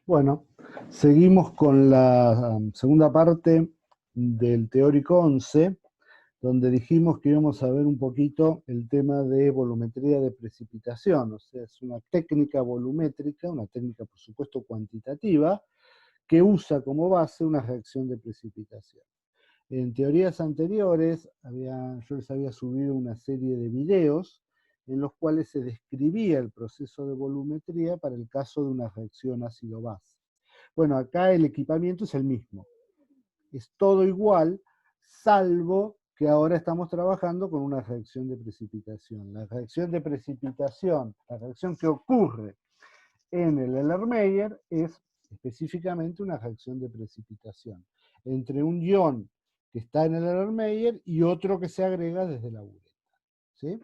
Bueno, seguimos con la segunda parte del teórico 11, donde dijimos que íbamos a ver un poquito el tema de volumetría de precipitación, o sea, es una técnica volumétrica, una técnica por supuesto cuantitativa, que usa como base una reacción de precipitación. En teorías anteriores, yo les había subido una serie de videos en los cuales se describía el proceso de volumetría para el caso de una reacción ácido-base. Bueno, acá el equipamiento es el mismo, es todo igual, salvo que ahora estamos trabajando con una reacción de precipitación. La reacción de precipitación, la reacción que ocurre en el Erlenmeyer es específicamente una reacción de precipitación entre un ion que está en el Erlenmeyer y otro que se agrega desde la bureta. ¿Sí?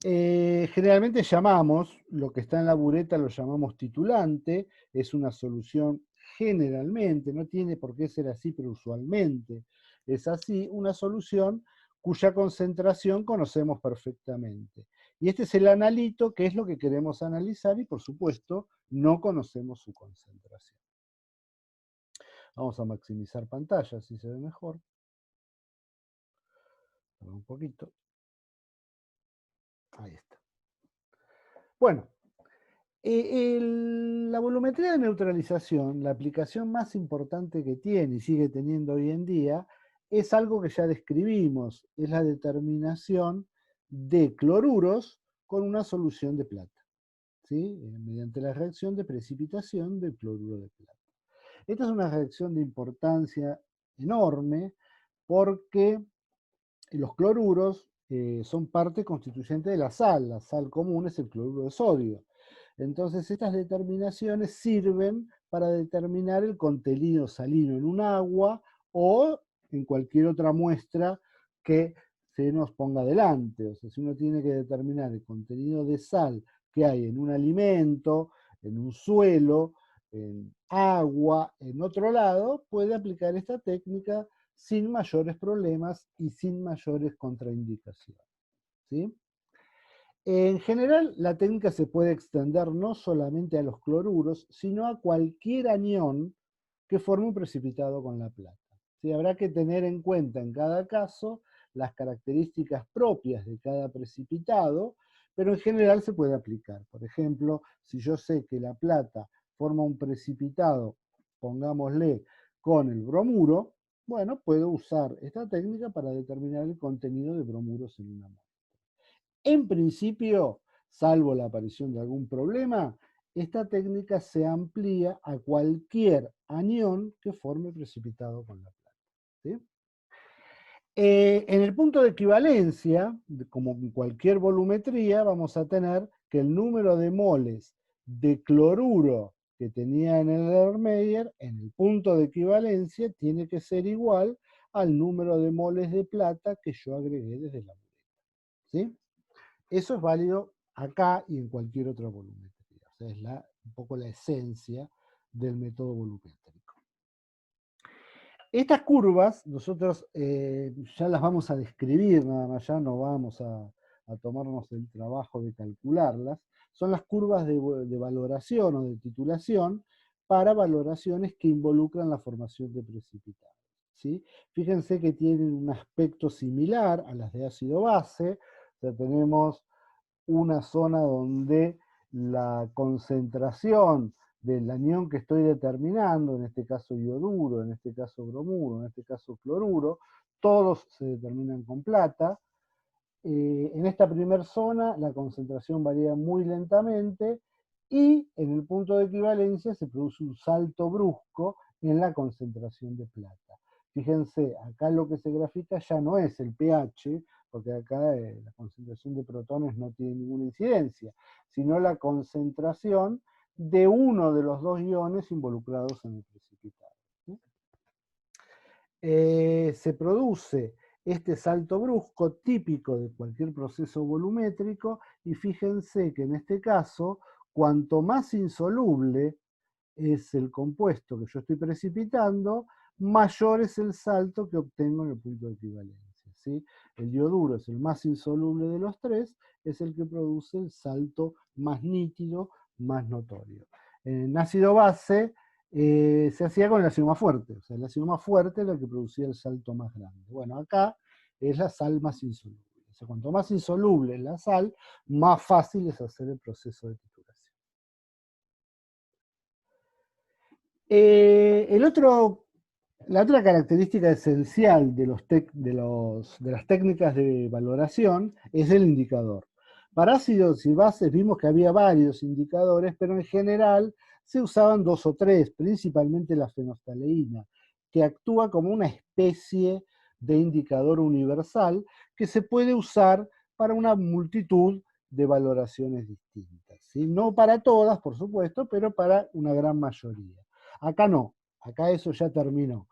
Generalmente llamamos, lo que está en la bureta lo llamamos titulante, es una solución generalmente, no tiene por qué ser así, pero usualmente es así, una solución cuya concentración conocemos perfectamente. Y este es el analito, que es lo que queremos analizar y por supuesto no conocemos su concentración. Vamos a maximizar pantalla, así se ve mejor. Un poquito. Ahí está. Bueno, la volumetría de neutralización, la aplicación más importante que tiene y sigue teniendo hoy en día, es algo que ya describimos, es la determinación de cloruros con una solución de plata, ¿sí? Mediante la reacción de precipitación del cloruro de plata. Esta es una reacción de importancia enorme porque los cloruros son parte constituyente de la sal común es el cloruro de sodio. Entonces estas determinaciones sirven para determinar el contenido salino en un agua o en cualquier otra muestra que se nos ponga delante. O sea, si uno tiene que determinar el contenido de sal que hay en un alimento, en un suelo, en agua, en otro lado, puede aplicar esta técnica sin mayores problemas y sin mayores contraindicaciones. ¿Sí? En general, la técnica se puede extender no solamente a los cloruros, sino a cualquier anión que forme un precipitado con la plata. ¿Sí? Habrá que tener en cuenta en cada caso las características propias de cada precipitado, pero en general se puede aplicar. Por ejemplo, si yo sé que la plata forma un precipitado, pongámosle, con el bromuro, bueno, puedo usar esta técnica para determinar el contenido de bromuros en una muestra. En principio, salvo la aparición de algún problema, esta técnica se amplía a cualquier anión que forme precipitado con la plata. ¿Sí? En el punto de equivalencia, como en cualquier volumetría, vamos a tener que el número de moles de cloruro que tenía en el Erlenmeyer, en el punto de equivalencia, tiene que ser igual al número de moles de plata que yo agregué desde la bureta. ¿Sí? Eso es válido acá y en cualquier otra volumetría. O sea, es un poco la esencia del método volumétrico. Estas curvas nosotros ya las vamos a describir nada más, ya no vamos a tomarnos el trabajo de calcularlas. Son las curvas de valoración o de titulación para valoraciones que involucran la formación de precipitados. ¿Sí? Fíjense que tienen un aspecto similar a las de ácido-base. O sea, tenemos una zona donde la concentración del anión que estoy determinando, en este caso ioduro, en este caso bromuro, en este caso cloruro, todos se determinan con plata. En esta primera zona la concentración varía muy lentamente y en el punto de equivalencia se produce un salto brusco en la concentración de plata. Fíjense, acá lo que se grafica ya no es el pH, porque acá la concentración de protones no tiene ninguna incidencia, sino la concentración de uno de los dos iones involucrados en el precipitado. Se produce este salto brusco típico de cualquier proceso volumétrico y fíjense que en este caso, cuanto más insoluble es el compuesto que yo estoy precipitando, mayor es el salto que obtengo en el punto de equivalencia. ¿Sí? El ioduro es el más insoluble de los tres, es el que produce el salto más nítido, más notorio. En ácido base se hacía con el ácido más fuerte, o sea, el ácido más fuerte era el que producía el salto más grande. Bueno, acá es la sal más insoluble. O sea, cuanto más insoluble es la sal, más fácil es hacer el proceso de trituración. La otra característica esencial de las técnicas de valoración es el indicador. Para ácidos y bases vimos que había varios indicadores, pero en general se usaban 2 o 3, principalmente la fenolftaleína, que actúa como una especie de indicador universal que se puede usar para una multitud de valoraciones distintas, ¿sí? No para todas, por supuesto, pero para una gran mayoría. Acá no, acá eso ya terminó.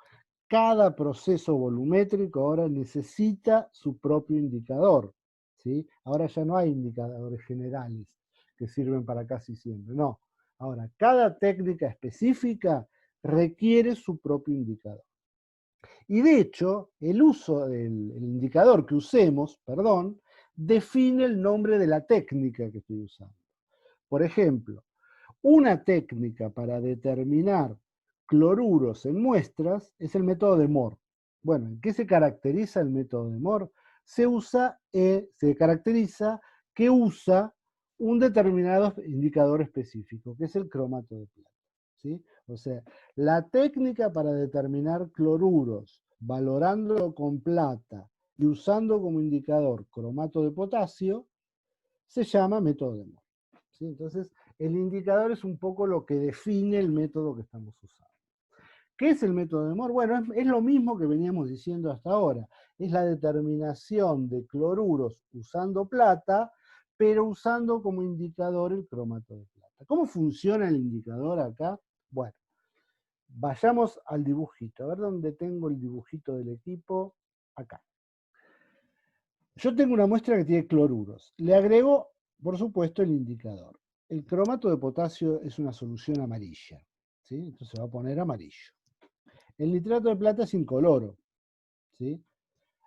Cada proceso volumétrico ahora necesita su propio indicador, ¿sí? Ahora ya no hay indicadores generales que sirven para casi siempre, no. Ahora, cada técnica específica requiere su propio indicador. Y de hecho, el uso del indicador que usemos, perdón, define el nombre de la técnica que estoy usando. Por ejemplo, una técnica para determinar cloruros en muestras es el método de Moore. Bueno, ¿en qué se caracteriza el método de Moore? Se caracteriza que usa un determinado indicador específico, que es el cromato de plata, ¿sí? O sea, la técnica para determinar cloruros, valorándolo con plata y usando como indicador cromato de potasio, se llama método de Moore, ¿sí? Entonces, el indicador es un poco lo que define el método que estamos usando. ¿Qué es el método de Moore? Bueno, es lo mismo que veníamos diciendo hasta ahora. Es la determinación de cloruros usando plata, pero usando como indicador el cromato de plata. ¿Cómo funciona el indicador acá? Bueno, vayamos al dibujito. A ver dónde tengo el dibujito del equipo. Acá. Yo tengo una muestra que tiene cloruros. Le agrego, por supuesto, el indicador. El cromato de potasio es una solución amarilla, ¿sí? Entonces se va a poner amarillo. El nitrato de plata es incoloro, ¿sí?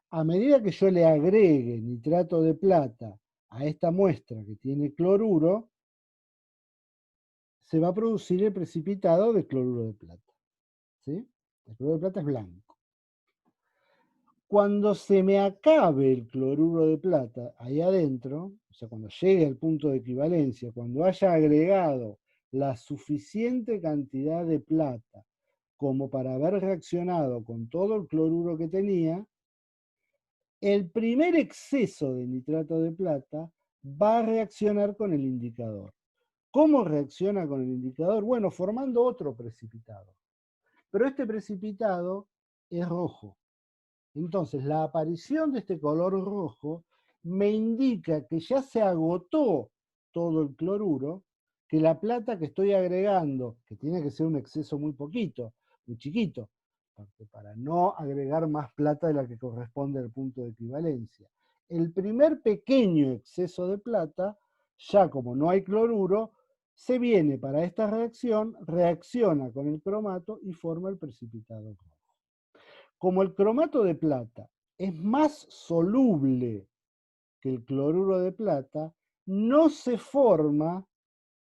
A medida que yo le agregue nitrato de plata a esta muestra que tiene cloruro, se va a producir el precipitado de cloruro de plata, ¿sí? El cloruro de plata es blanco. Cuando se me acabe el cloruro de plata ahí adentro, o sea, cuando llegue al punto de equivalencia, cuando haya agregado la suficiente cantidad de plata como para haber reaccionado con todo el cloruro que tenía, el primer exceso de nitrato de plata va a reaccionar con el indicador. ¿Cómo reacciona con el indicador? Bueno, formando otro precipitado. Pero este precipitado es rojo. Entonces, la aparición de este color rojo me indica que ya se agotó todo el cloruro, que la plata que estoy agregando, que tiene que ser un exceso muy poquito, muy chiquito, porque para no agregar más plata de la que corresponde al punto de equivalencia. El primer pequeño exceso de plata, ya como no hay cloruro, se viene para esta reacción, reacciona con el cromato y forma el precipitado rojo. Como el cromato de plata es más soluble que el cloruro de plata, no se forma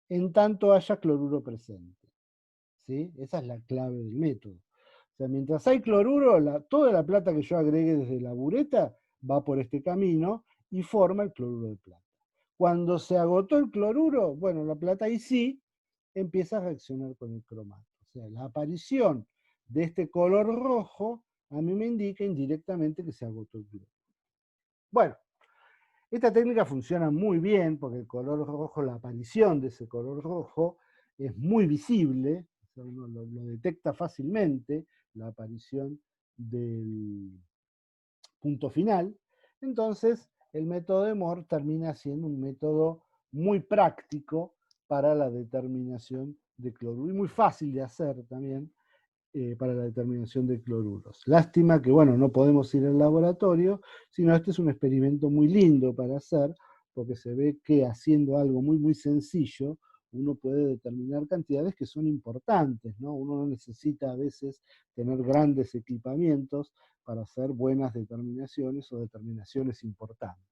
en tanto haya cloruro presente, ¿sí? Esa es la clave del método. O sea, mientras hay cloruro, toda la plata que yo agregue desde la bureta va por este camino y forma el cloruro de plata. Cuando se agotó el cloruro, bueno, la plata ahí sí empieza a reaccionar con el cromato. O sea, la aparición de este color rojo a mí me indica indirectamente que se agotó el cloruro. Bueno, esta técnica funciona muy bien porque el color rojo, la aparición de ese color rojo es muy visible, o sea, uno lo detecta fácilmente, la aparición del punto final. Entonces, el método de Moore termina siendo un método muy práctico para la determinación de cloruro y muy fácil de hacer también para la determinación de cloruros. Lástima que, bueno, no podemos ir al laboratorio, sino este es un experimento muy lindo para hacer, porque se ve que haciendo algo muy, muy sencillo, uno puede determinar cantidades que son importantes, ¿no? Uno no necesita a veces tener grandes equipamientos para hacer buenas determinaciones o determinaciones importantes.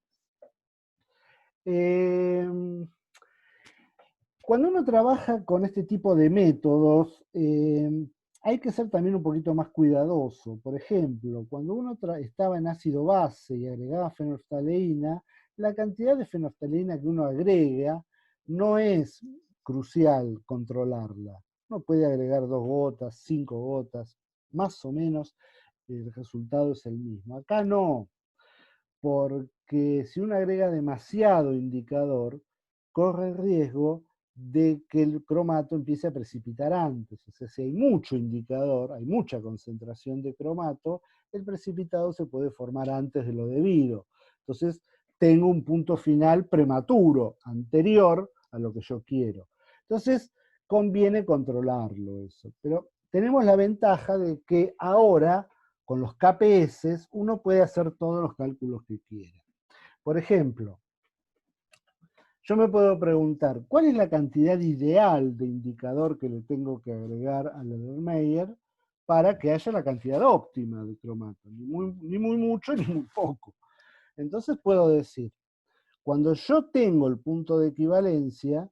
Cuando uno trabaja con este tipo de métodos, hay que ser también un poquito más cuidadoso. Por ejemplo, cuando uno estaba en ácido base y agregaba fenolftaleína, la cantidad de fenolftaleína que uno agrega no es crucial controlarla. Uno puede agregar 2 gotas, 5 gotas, más o menos el resultado es el mismo. Acá no, porque si uno agrega demasiado indicador, corre el riesgo de que el cromato empiece a precipitar antes. O sea, si hay mucho indicador, hay mucha concentración de cromato, el precipitado se puede formar antes de lo debido. Entonces, tengo un punto final prematuro, anterior a lo que yo quiero. Entonces, conviene controlarlo eso. Pero tenemos la ventaja de que ahora, con los KPS, uno puede hacer todos los cálculos que quiera. Por ejemplo, yo me puedo preguntar, ¿cuál es la cantidad ideal de indicador que le tengo que agregar al Erlenmeyer para que haya la cantidad óptima de cromato? Ni muy mucho ni muy poco. Entonces puedo decir, cuando yo tengo el punto de equivalencia,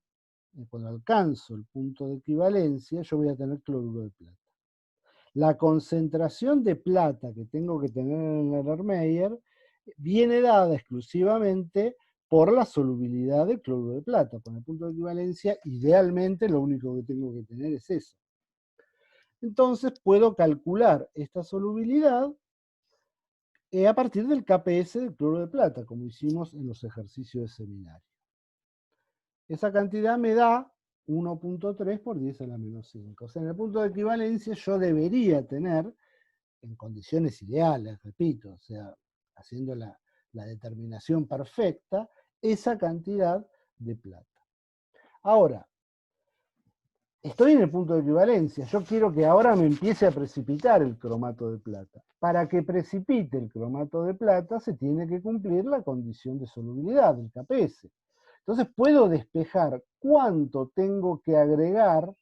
cuando alcanzo el punto de equivalencia, yo voy a tener cloruro de plata. La concentración de plata que tengo que tener en el Erlenmeyer viene dada exclusivamente por la solubilidad del cloruro de plata. Por el punto de equivalencia, idealmente lo único que tengo que tener es eso. Entonces puedo calcular esta solubilidad a partir del KPS del cloruro de plata, como hicimos en los ejercicios de seminario. Esa cantidad me da 1.3 por 10 a la menos 5. O sea, en el punto de equivalencia yo debería tener, en condiciones ideales, repito, o sea, haciendo la determinación perfecta, esa cantidad de plata. Ahora, estoy en el punto de equivalencia, yo quiero que ahora me empiece a precipitar el cromato de plata. Para que precipite el cromato de plata se tiene que cumplir la condición de solubilidad, el KPS. Entonces puedo despejar cuánto tengo que agregar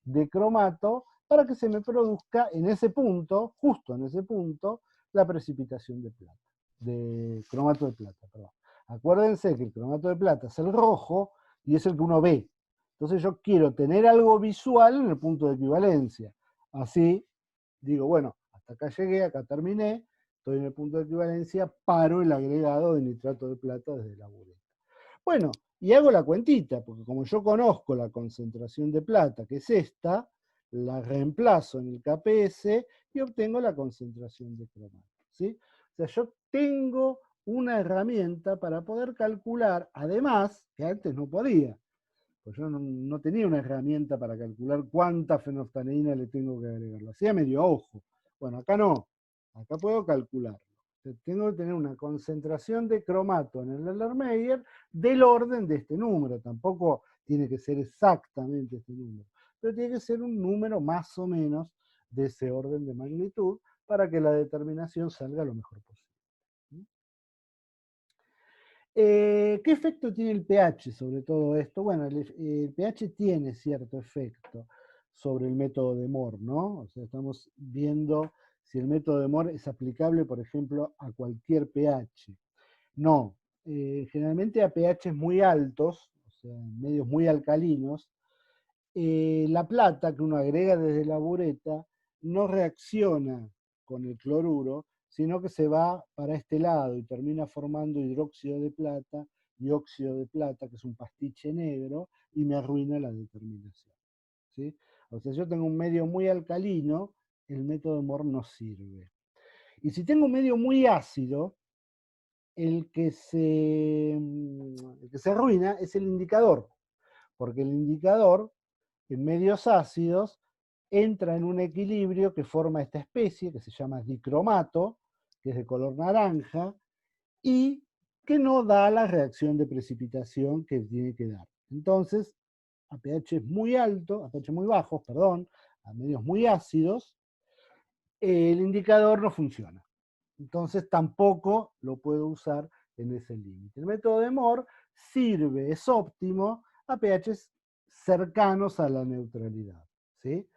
de cromato para que se me produzca en ese punto, justo en ese punto, la precipitación de plata, de cromato de plata, perdón. Acuérdense que el cromato de plata es el rojo y es el que uno ve. Entonces yo quiero tener algo visual en el punto de equivalencia. Así digo, bueno, hasta acá llegué, acá terminé, estoy en el punto de equivalencia, paro el agregado de nitrato de plata desde la bureta. Bueno, y hago la cuentita, porque como yo conozco la concentración de plata, que es esta, la reemplazo en el KPS y obtengo la concentración de cromato. ¿Sí? O sea, yo tengo una herramienta para poder calcular, además, que antes no podía, pues yo no tenía una herramienta para calcular cuánta fenolftaleína le tengo que agregar, lo hacía medio a ojo. Bueno, acá no, acá puedo calcularlo. Tengo que tener una concentración de cromato en el Erlenmeyer del orden de este número, tampoco tiene que ser exactamente este número, pero tiene que ser un número más o menos de ese orden de magnitud para que la determinación salga lo mejor posible. ¿Qué efecto tiene el pH sobre todo esto? Bueno, el pH tiene cierto efecto sobre el método de Moore, ¿no? O sea, estamos viendo si el método de Moore es aplicable, por ejemplo, a cualquier pH. No, generalmente a pHs muy altos, o sea, medios muy alcalinos, la plata que uno agrega desde la bureta no reacciona con el cloruro, sino que se va para este lado y termina formando hidróxido de plata y óxido de plata, que es un pastiche negro, y me arruina la determinación. ¿Sí? O sea, yo tengo un medio muy alcalino, el método de Moore no sirve. Y si tengo un medio muy ácido, el que se arruina es el indicador, porque el indicador en medios ácidos entra en un equilibrio que forma esta especie que se llama dicromato, que es de color naranja, y que no da la reacción de precipitación que tiene que dar. Entonces, a pH muy alto, a pH muy bajos, perdón, a medios muy ácidos, el indicador no funciona. Entonces tampoco lo puedo usar en ese límite. El método de Moore sirve, es óptimo a pHs cercanos a la neutralidad. ¿Sí?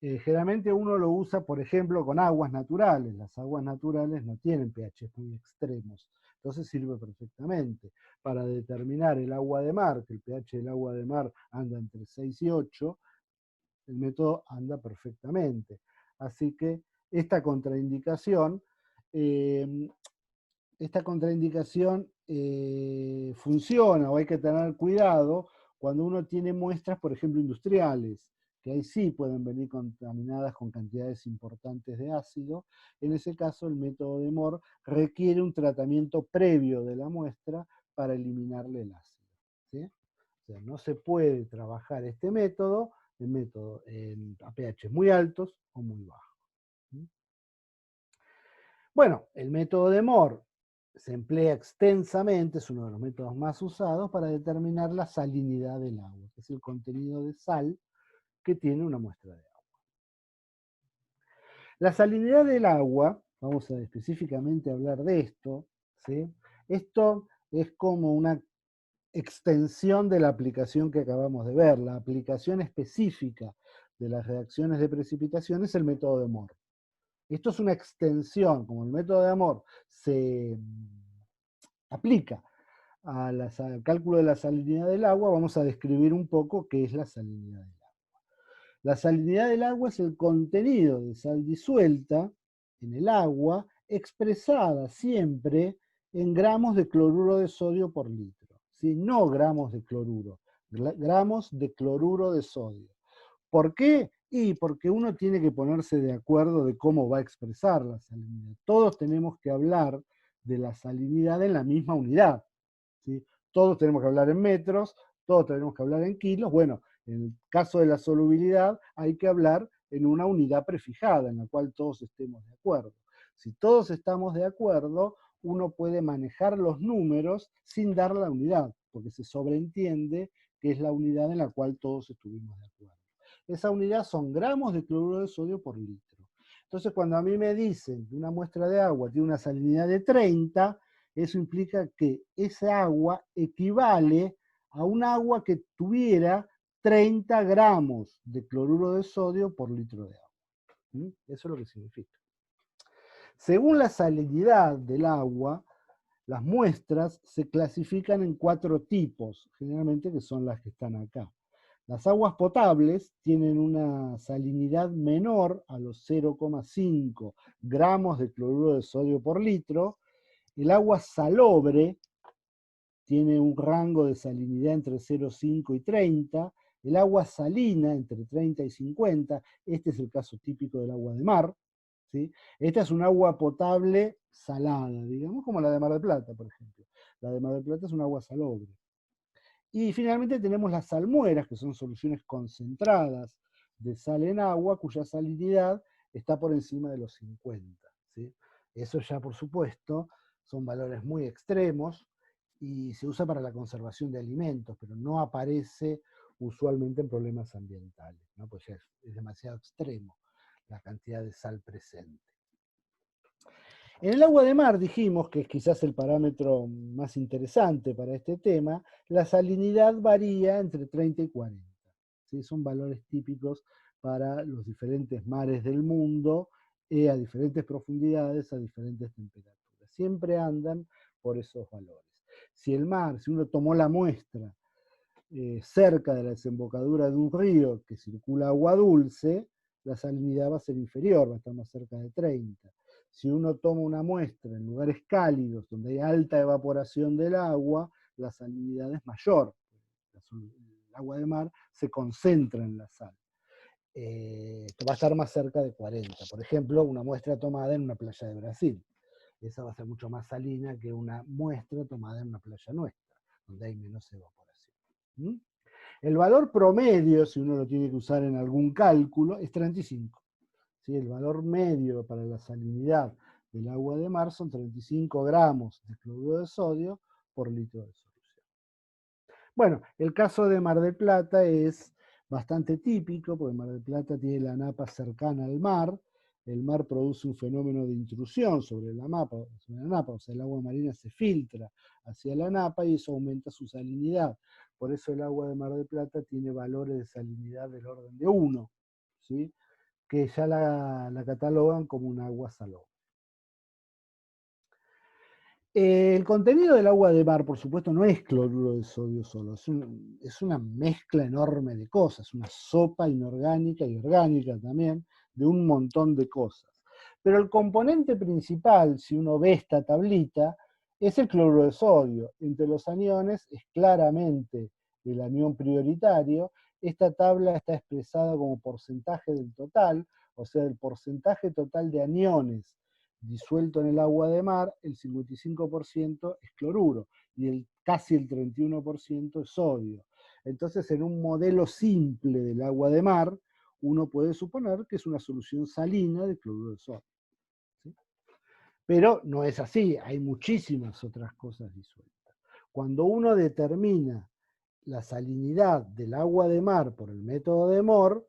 Generalmente uno lo usa, por ejemplo, con aguas naturales. Las aguas naturales no tienen pHs muy extremos, Entonces sirve perfectamente. Para determinar el agua de mar, que el pH del agua de mar anda entre 6 y 8, el método anda perfectamente. Así que esta contraindicación, eh, funciona, o hay que tener cuidado cuando uno tiene muestras, por ejemplo, industriales, que ahí sí pueden venir contaminadas con cantidades importantes de ácido. En ese caso, el método de Moore requiere un tratamiento previo de la muestra para eliminarle el ácido, ¿sí? O sea, no se puede trabajar este método, a pH muy altos o muy bajos. Bueno, el método de Moore se emplea extensamente, es uno de los métodos más usados para determinar la salinidad del agua, que es el contenido de sal que tiene una muestra de agua. La salinidad del agua, vamos a específicamente hablar de esto, ¿sí? Esto es como una extensión de la aplicación que acabamos de ver. La aplicación específica de las reacciones de precipitación es el método de Moore. Esto es una extensión, como el método de Moore se aplica al cálculo de la salinidad del agua, vamos a describir un poco qué es la salinidad del agua. La salinidad del agua es el contenido de sal disuelta en el agua, expresada siempre en gramos de cloruro de sodio por litro. ¿Sí? No gramos de cloruro, gramos de cloruro de sodio. ¿Por qué? Y porque uno tiene que ponerse de acuerdo de cómo va a expresar la salinidad. Todos tenemos que hablar de la salinidad en la misma unidad, ¿sí? Todos tenemos que hablar en metros, todos tenemos que hablar en kilos. Bueno, en el caso de la solubilidad hay que hablar en una unidad prefijada en la cual todos estemos de acuerdo. Si todos estamos de acuerdo, uno puede manejar los números sin dar la unidad, porque se sobreentiende que es la unidad en la cual todos estuvimos de acuerdo. Esa unidad son gramos de cloruro de sodio por litro. Entonces, cuando a mí me dicen que una muestra de agua tiene una salinidad de 30, eso implica que esa agua equivale a un agua que tuviera 30 gramos de cloruro de sodio por litro de agua. Eso es lo que significa. Según la salinidad del agua, las muestras se clasifican en 4 tipos, generalmente que son las que están acá. Las aguas potables tienen una salinidad menor a los 0,5 gramos de cloruro de sodio por litro. El agua salobre tiene un rango de salinidad entre 0,5 y 30. El agua salina entre 30 y 50. Este es el caso típico del agua de mar, ¿sí? Esta es un agua potable salada, digamos, como la de Mar del Plata, por ejemplo. La de Mar del Plata es un agua salobre. Y finalmente tenemos las salmueras, que son soluciones concentradas de sal en agua, cuya salinidad está por encima de los 50. ¿Sí? Eso ya, por supuesto, son valores muy extremos y se usa para la conservación de alimentos, pero no aparece usualmente en problemas ambientales, ¿no? Pues ya es demasiado extremo la cantidad de sal presente. En el agua de mar dijimos, que es quizás el parámetro más interesante para este tema, la salinidad varía entre 30 y 40. ¿Sí? Son valores típicos para los diferentes mares del mundo, a diferentes profundidades, a diferentes temperaturas. Siempre andan por esos valores. Si uno tomó la muestra cerca de la desembocadura de un río que circula agua dulce, la salinidad va a ser inferior, va a estar más cerca de 30. Si uno toma una muestra en lugares cálidos, donde hay alta evaporación del agua, la salinidad es mayor. El agua de mar se concentra en la sal. Va a estar más cerca de 40. Por ejemplo, una muestra tomada en una playa de Brasil. Esa va a ser mucho más salina que una muestra tomada en una playa nuestra, donde hay menos evaporación. ¿Mm? El valor promedio, si uno lo tiene que usar en algún cálculo, es 35. ¿Sí? El valor medio para la salinidad del agua de mar son 35 gramos de cloruro de sodio por litro de solución. Bueno, el caso de Mar del Plata es bastante típico, porque Mar del Plata tiene la napa cercana al mar. El mar produce un fenómeno de intrusión sobre la napa, o sea, el agua marina se filtra hacia la napa y eso aumenta su salinidad. Por eso el agua de Mar del Plata tiene valores de salinidad del orden de 1, ¿sí? Que ya la catalogan como un agua salobre. El contenido del agua de mar, por supuesto, no es cloruro de sodio solo, es una mezcla enorme de cosas, una sopa inorgánica y orgánica también, de un montón de cosas. Pero el componente principal, si uno ve esta tablita, es el cloruro de sodio. Entre los aniones es claramente el anión prioritario. Esta tabla está expresada como porcentaje del total, o sea, el porcentaje total de aniones disuelto en el agua de mar, el 55% es cloruro y casi el 31% es sodio. Entonces, en un modelo simple del agua de mar, uno puede suponer que es una solución salina de cloruro de sodio. ¿Sí? Pero no es así, hay muchísimas otras cosas disueltas. Cuando uno determina la salinidad del agua de mar por el método de Mohr,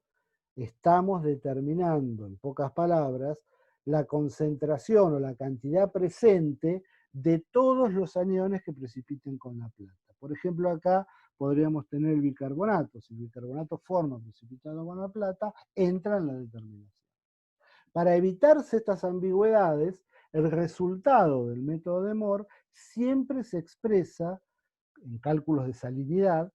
estamos determinando, en pocas palabras, la concentración o la cantidad presente de todos los aniones que precipiten con la plata. Por ejemplo, acá podríamos tener el bicarbonato. Si el bicarbonato forma precipitado con la plata, entra en la determinación. Para evitarse estas ambigüedades, el resultado del método de Mohr siempre se expresa en cálculos de salinidad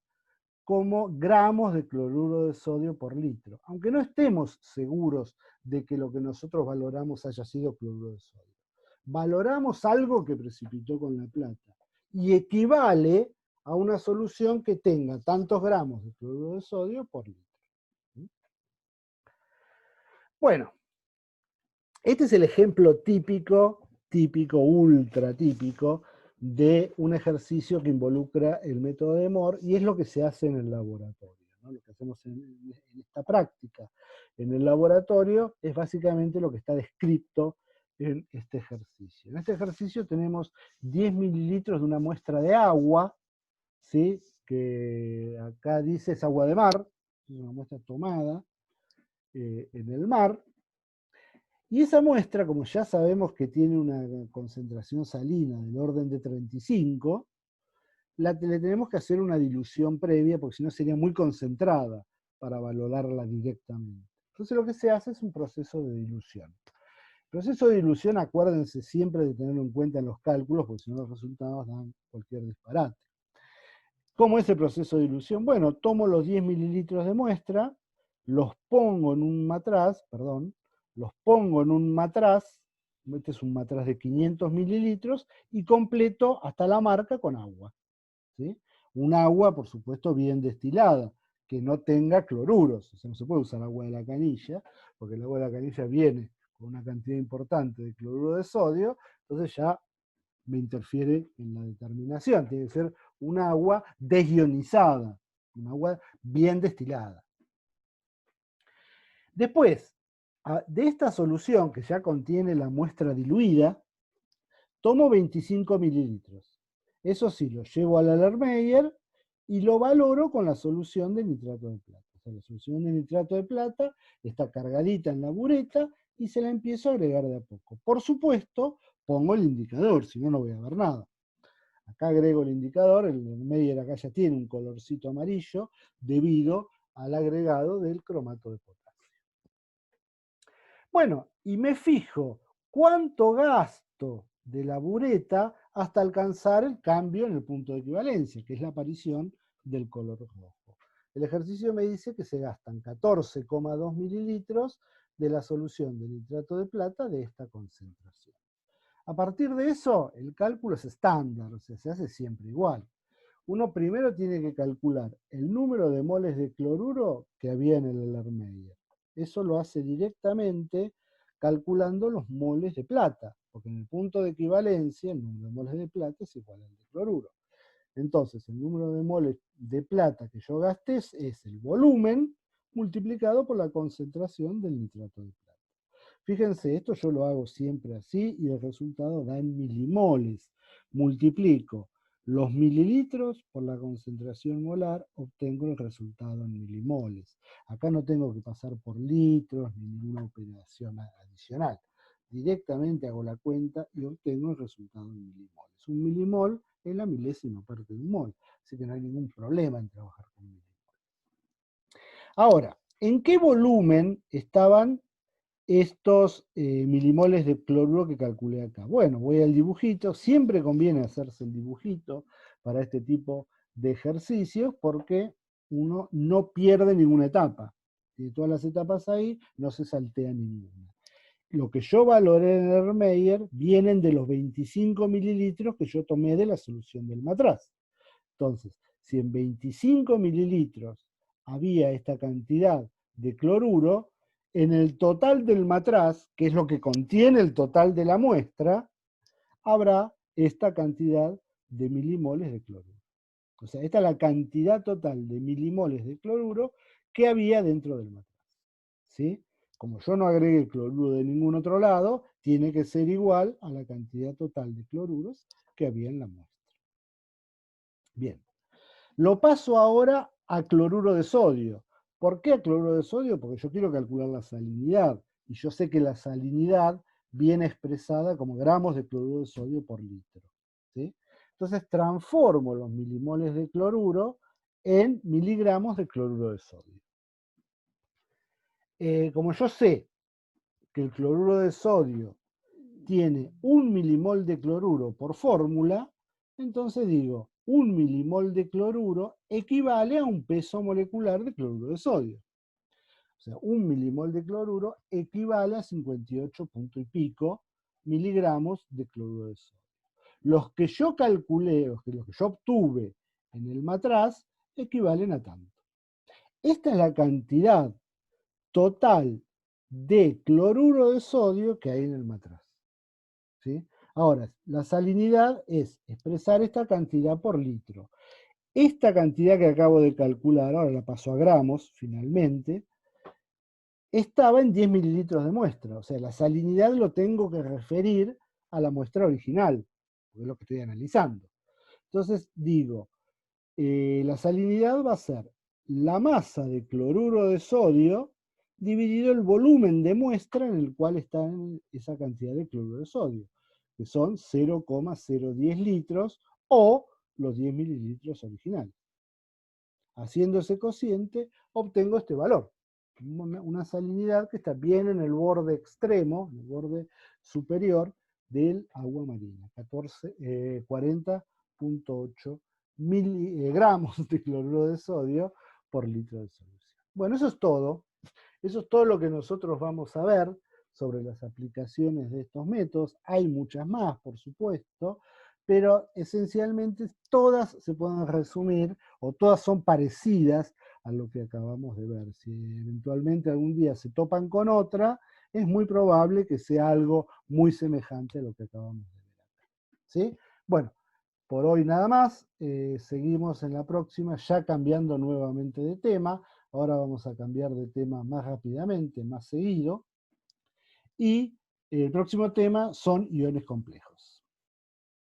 como gramos de cloruro de sodio por litro, aunque no estemos seguros de que lo que nosotros valoramos haya sido cloruro de sodio. Valoramos algo que precipitó con la plata y equivale a una solución que tenga tantos gramos de cloruro de sodio por litro. Bueno, este es el ejemplo típico, ultra típico, de un ejercicio que involucra el método de Mohr y es lo que se hace en el laboratorio, ¿no? Lo que hacemos en esta práctica en el laboratorio es básicamente lo que está descrito en este ejercicio. En este ejercicio tenemos 10 mililitros de una muestra de agua, ¿sí? Que acá dice es agua de mar, es una muestra tomada en el mar. Y esa muestra, como ya sabemos que tiene una concentración salina del orden de 35, le tenemos que hacer una dilución previa, porque si no sería muy concentrada para valorarla directamente. Entonces lo que se hace es un proceso de dilución. El proceso de dilución, acuérdense siempre de tenerlo en cuenta en los cálculos, porque si no los resultados dan cualquier disparate. ¿Cómo es el proceso de dilución? Bueno, tomo los 10 mililitros de muestra, los pongo en un matraz, este es un matraz de 500 mililitros, y completo hasta la marca con agua. ¿Sí? Un agua, por supuesto, bien destilada, que no tenga cloruros. O sea, no se puede usar agua de la canilla, porque el agua de la canilla viene con una cantidad importante de cloruro de sodio, entonces ya me interfiere en la determinación. Tiene que ser un agua desionizada, un agua bien destilada. Después, de esta solución que ya contiene la muestra diluida, tomo 25 mililitros. Eso sí, lo llevo al Erlenmeyer y lo valoro con la solución de nitrato de plata. O sea, la solución de nitrato de plata está cargadita en la bureta y se la empiezo a agregar de a poco. Por supuesto, pongo el indicador, si no, no voy a ver nada. Acá agrego el indicador, el Erlenmeyer acá ya tiene un colorcito amarillo debido al agregado del cromato de potasio. Bueno, y me fijo cuánto gasto de la bureta hasta alcanzar el cambio en el punto de equivalencia, que es la aparición del color rojo. El ejercicio me dice que se gastan 14,2 mililitros de la solución de nitrato de plata de esta concentración. A partir de eso, el cálculo es estándar, o sea, se hace siempre igual. Uno primero tiene que calcular el número de moles de cloruro que había en el Erlenmeyer. Eso lo hace directamente calculando los moles de plata, porque en el punto de equivalencia el número de moles de plata es igual al de cloruro. Entonces, el número de moles de plata que yo gasté es el volumen multiplicado por la concentración del nitrato de plata. Fíjense, esto yo lo hago siempre así y el resultado da en milimoles. Multiplico los mililitros por la concentración molar, obtengo el resultado en milimoles. Acá no tengo que pasar por litros ni ninguna operación adicional. Directamente hago la cuenta y obtengo el resultado en milimoles. Un milimol es la milésima parte de un mol, así que no hay ningún problema en trabajar con milimoles. Ahora, ¿en qué volumen estaban estos milimoles de cloruro que calculé acá. Bueno, voy al dibujito, siempre conviene hacerse el dibujito para este tipo de ejercicios porque uno no pierde ninguna etapa. Tiene todas las etapas ahí, no se saltea ninguna. Lo que yo valoré en Erlenmeyer vienen de los 25 mililitros que yo tomé de la solución del matraz. Entonces, si en 25 mililitros había esta cantidad de cloruro, en el total del matraz, que es lo que contiene el total de la muestra, habrá esta cantidad de milimoles de cloruro. O sea, esta es la cantidad total de milimoles de cloruro que había dentro del matraz. ¿Sí? Como yo no agregué cloruro de ningún otro lado, tiene que ser igual a la cantidad total de cloruros que había en la muestra. Bien. Lo paso ahora a cloruro de sodio. ¿Por qué a cloruro de sodio? Porque yo quiero calcular la salinidad. Y yo sé que la salinidad viene expresada como gramos de cloruro de sodio por litro. ¿Sí? Entonces transformo los milimoles de cloruro en miligramos de cloruro de sodio. Como yo sé que el cloruro de sodio tiene 1 milimol de cloruro por fórmula, entonces digo, 1 milimol de cloruro equivale a un peso molecular de cloruro de sodio. O sea, 1 milimol de cloruro equivale a 58 punto y pico miligramos de cloruro de sodio. Los que yo calculé, los que yo obtuve en el matraz, equivalen a tanto. Esta es la cantidad total de cloruro de sodio que hay en el matraz. ¿Sí? Ahora, la salinidad es expresar esta cantidad por litro. Esta cantidad que acabo de calcular, ahora la paso a gramos finalmente, estaba en 10 mililitros de muestra. O sea, la salinidad lo tengo que referir a la muestra original, porque es lo que estoy analizando. Entonces digo, la salinidad va a ser la masa de cloruro de sodio dividido el volumen de muestra en el cual está esa cantidad de cloruro de sodio, que son 0,010 litros o los 10 mililitros originales. Haciendo ese cociente, obtengo este valor, una salinidad que está bien en el borde extremo, en el borde superior del agua marina, 40.8 miligramos de cloruro de sodio por litro de solución. Bueno, eso es todo. Eso es todo lo que nosotros vamos a ver sobre las aplicaciones de estos métodos. Hay muchas más, por supuesto, pero esencialmente todas se pueden resumir o todas son parecidas a lo que acabamos de ver. Si eventualmente algún día se topan con otra, es muy probable que sea algo muy semejante a lo que acabamos de ver acá. ¿Sí? Bueno, por hoy nada más, seguimos en la próxima, ya cambiando nuevamente de tema. Ahora vamos a cambiar de tema más rápidamente, más seguido. Y el próximo tema son iones complejos.